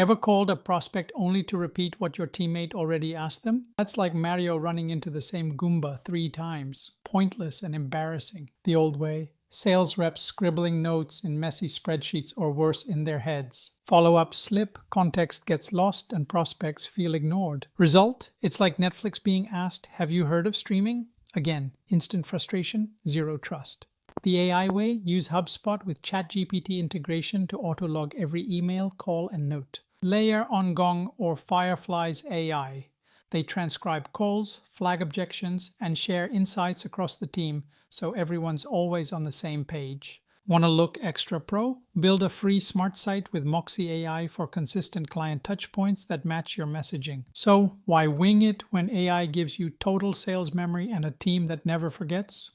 Ever called a prospect only to repeat what your teammate already asked them? That's like Mario running into the same Goomba 3 times. Pointless and embarrassing. The old way. Sales reps scribbling notes in messy spreadsheets or worse in their heads. Follow-up slip, context gets lost, and prospects feel ignored. Result? It's like Netflix being asked, "Have you heard of streaming?" Again, instant frustration, zero trust. The AI way, use HubSpot with ChatGPT integration to auto-log every email, call, and note. Layer on Gong or Firefly's AI. They transcribe calls, flag objections, and share insights across the team so everyone's always on the same page. Want to look extra pro? Build a free smart site with moksy.ai for consistent client touchpoints that match your messaging. So, why wing it when AI gives you total sales memory and a team that never forgets?